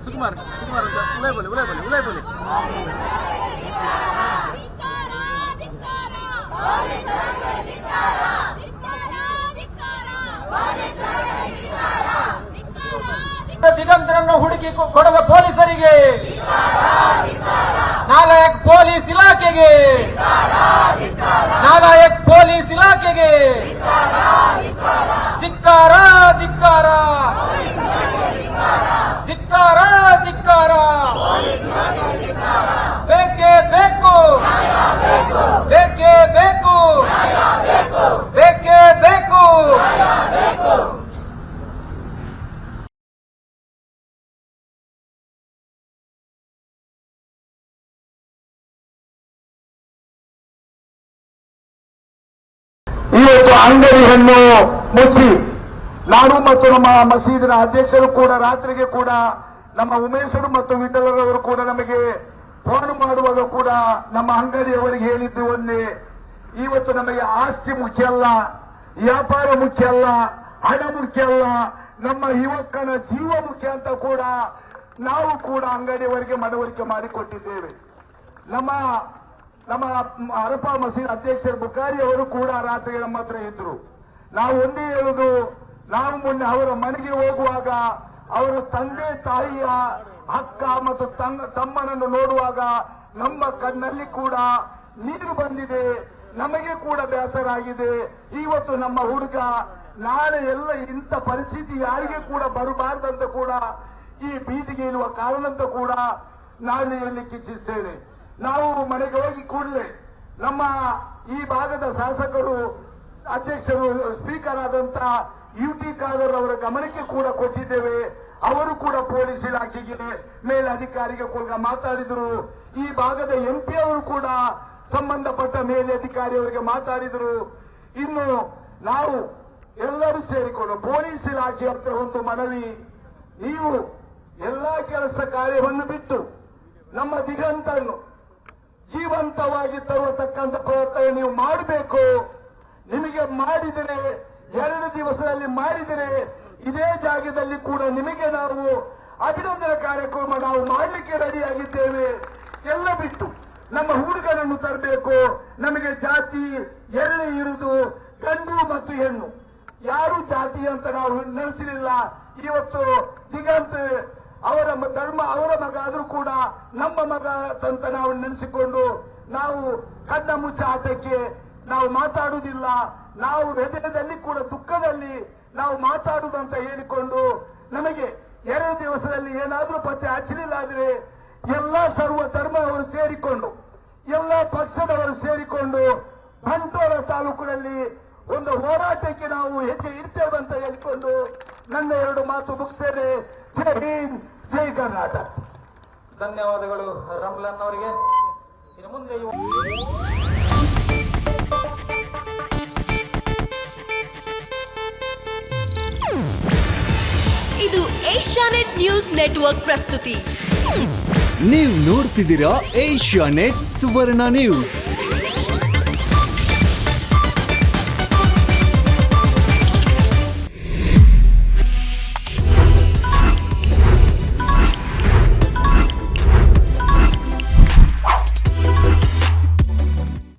सुकुमार उलय बोले ದಿಗಂತರನ್ನು ಹುಡುಕಿ ಕೊಡದ ಪೊಲೀಸರಿಗೆ, ನಾಲಾಯಕ್ ಪೊಲೀಸ್ ಇಲಾಖೆಗೆ, ನಾಲಾಯಕ್ ಪೊಲೀಸ್ ಇಲಾಖೆಗೆ ಧಿಕ್ಕಾರ ಧಿಕ್ಕಾರ ಧಿಕ್ಕಾರ ಧಿಕ್ಕಾರ. ಬೇಕೇ ಬೇಕು, ಬೇಕೇ ಬೇಕು, ಬೇಕೇ ಬೇಕು. ಇವತ್ತು ಅಂಗಡಿಯನ್ನು ಮುಚ್ಚಿ ನಾನು ಮತ್ತು ನಮ್ಮ ಮಸೀದಿನ ಅಧ್ಯಕ್ಷರು ಕೂಡ ರಾತ್ರಿಗೆ ಕೂಡ ನಮ್ಮ ಉಮೇಶರು ಮತ್ತು ವಿಠಲರವರು ಕೂಡ ನಮಗೆ ಫೋನ್ ಮಾಡುವಾಗ ಕೂಡ ನಮ್ಮ ಅಂಗಡಿಯವರಿಗೆ ಹೇಳಿದ್ದು ಒಂದೇ, ಇವತ್ತು ನಮಗೆ ಆಸ್ತಿ ಮುಖ್ಯ ಅಲ್ಲ, ವ್ಯಾಪಾರ ಮುಖ್ಯ ಅಲ್ಲ, ಹಣ ಮುಖ್ಯ ಅಲ್ಲ, ನಮ್ಮ ಯುವಕನ ಜೀವ ಮುಖ್ಯ ಅಂತ ಕೂಡ ನಾವು ಕೂಡ ಅಂಗಡಿಯವರಿಗೆ ಮನವರಿಕೆ ಮಾಡಿಕೊಟ್ಟಿದ್ದೇವೆ. ನಮ್ಮ ಅರಫಾ ಮಸೀದ್ ಅಧ್ಯಕ್ಷರು ಬುಖಾರಿ ಅವರು ಕೂಡ ರಾತ್ರಿ ನಮ್ಮ ಹತ್ರ ಇದ್ರು. ನಾವು ಒಂದೇ ಹೇಳುದು, ನಾವು ಮೊನ್ನೆ ಅವರ ಮನೆಗೆ ಹೋಗುವಾಗ ಅವರ ತಂದೆ ತಾಯಿಯ ಅಕ್ಕ ಮತ್ತು ತಮ್ಮನನ್ನು ನೋಡುವಾಗ ನಮ್ಮ ಕಣ್ಣಲ್ಲಿ ಕೂಡ ನೀರು ಬಂದಿದೆ, ನಮಗೆ ಕೂಡ ಬೇಸರ ಆಗಿದೆ. ಇವತ್ತು ನಮ್ಮ ಹುಡುಗ ನಾಳೆ ಎಲ್ಲ ಇಂಥ ಪರಿಸ್ಥಿತಿ ಯಾರಿಗೆ ಕೂಡ ಬರಬಾರ್ದಂತ ಕೂಡ ಈ ಬೀದಿಗೆ ಇರುವ ಕಾರಣ ಅಂತ ಕೂಡ ನಾನು ಹೇಳಲಿಕ್ಕೆ ಇಚ್ಛಿಸ್ತೇನೆ. ನಾವು ಮನೆಗೆ ಹೋಗಿ ಕೂಡಲೇ ನಮ್ಮ ಈ ಭಾಗದ ಶಾಸಕರು, ಅಧ್ಯಕ್ಷರು, ಸ್ಪೀಕರ್ ಆದಂತ UT ಖಾದರ್ ಅವರ ಗಮನಕ್ಕೆ ಕೂಡ ಕೊಟ್ಟಿದ್ದೇವೆ. ಅವರು ಕೂಡ ಪೊಲೀಸ್ ಇಲಾಖೆಗೆ ಮೇಲಧಿಕಾರಿಗೆ ಕೂಡ ಮಾತಾಡಿದರು. ಈ ಭಾಗದ MP ಅವರು ಕೂಡ ಸಂಬಂಧಪಟ್ಟ ಮೇಲಧಿಕಾರಿಯವರಿಗೆ ಮಾತಾಡಿದರು. ಇನ್ನು ನಾವು ಎಲ್ಲರೂ ಸೇರಿಕೊಂಡು ಪೊಲೀಸ್ ಇಲಾಖೆ ಹತ್ರ ಒಂದು ಮನವಿ, ನೀವು ಎಲ್ಲಾ ಕೆಲಸ ಕಾರ್ಯವನ್ನು ಬಿಟ್ಟು ನಮ್ಮ ದಿಗಂತನ್ನು ಜೀವಂತವಾಗಿ ತರುವತಕ್ಕಂಥ ಪ್ರಯತ್ನ ನೀವು ಮಾಡಬೇಕು. ನಿಮಗೆ ಮಾಡಿದರೆ 2 ದಿವಸದಲ್ಲಿ ಮಾಡಿದರೆ ಇದೇ ಜಾಗದಲ್ಲಿ ಕೂಡ ನಿಮಗೆ ನಾವು ಅಭಿನಂದನೆ ಕಾರ್ಯಕ್ರಮ ನಾವು ಮಾಡಲಿಕ್ಕೆ ರೆಡಿಯಾಗಿದ್ದೇವೆ. ಎಲ್ಲ ಬಿಟ್ಟು ನಮ್ಮ ಹುಡುಗನನ್ನು ತರಬೇಕು. ನಮಗೆ ಜಾತಿ 2 ಇರುವುದು, ಗಂಡು ಮತ್ತು ಹೆಣ್ಣು, ಯಾರು ಜಾತಿ ಅಂತ ನಾವು ನೆನೆಸಲಿಲ್ಲ. ಇವತ್ತು ದಿಗಂತ್ ಅವರ ಧರ್ಮ ಅವರ ಮಗ ಆದ್ರೂ ಕೂಡ ನಮ್ಮ ಮಗ ಅಂತ ನಾವು ನೆನೆಸಿಕೊಂಡು ನಾವು ಕಣ್ಣ ಮುಚ್ಚಾಟಕ್ಕೆ ನಾವು ಮಾತಾಡುವುದಿಲ್ಲ. ನಾವು ಹೃದಯದಲ್ಲಿ ಕೂಡ ದುಃಖದಲ್ಲಿ ನಾವು ಮಾತಾಡುವುದಂತ ಹೇಳಿಕೊಂಡು ನಮಗೆ 2 ದಿವಸದಲ್ಲಿ ಏನಾದ್ರೂ ಪತ್ತೆ ಹಚ್ಚಲಿಲ್ಲ ಆದ್ರೆ ಎಲ್ಲ ಸರ್ವ ಧರ್ಮದವರು ಸೇರಿಕೊಂಡು, ಎಲ್ಲ ಪಕ್ಷದವರು ಸೇರಿಕೊಂಡು ಬಂಟ್ವಾಳ ತಾಲೂಕಿನಲ್ಲಿ ಒಂದು ಹೋರಾಟಕ್ಕೆ ನಾವು ಹೆಜ್ಜೆ ಇಡ್ತೇವೆ ಅಂತ ಹೇಳಿಕೊಂಡು ನನ್ನ 2 ಮಾತು ಮುಗಿಸ್ತೇನೆ. ಜೈ ಹಿಂದ್, ಜೈ ಕರ್ನಾಟಕ. ಧನ್ಯವಾದಗಳು ರಮ್ಲಾನ್ ಅವರಿಗೆ. ಇನ್ನು ಮುಂದೆ ಇದು ಏಷ್ಯಾನೆಟ್ ನ್ಯೂಸ್ ನೆಟ್ವರ್ಕ್ ಪ್ರಸ್ತುತಿ. ನೀವು ನೋಡ್ತಿದ್ದೀರಾ ಏಷ್ಯಾನೆಟ್ ಸುವರ್ಣ ನ್ಯೂಸ್.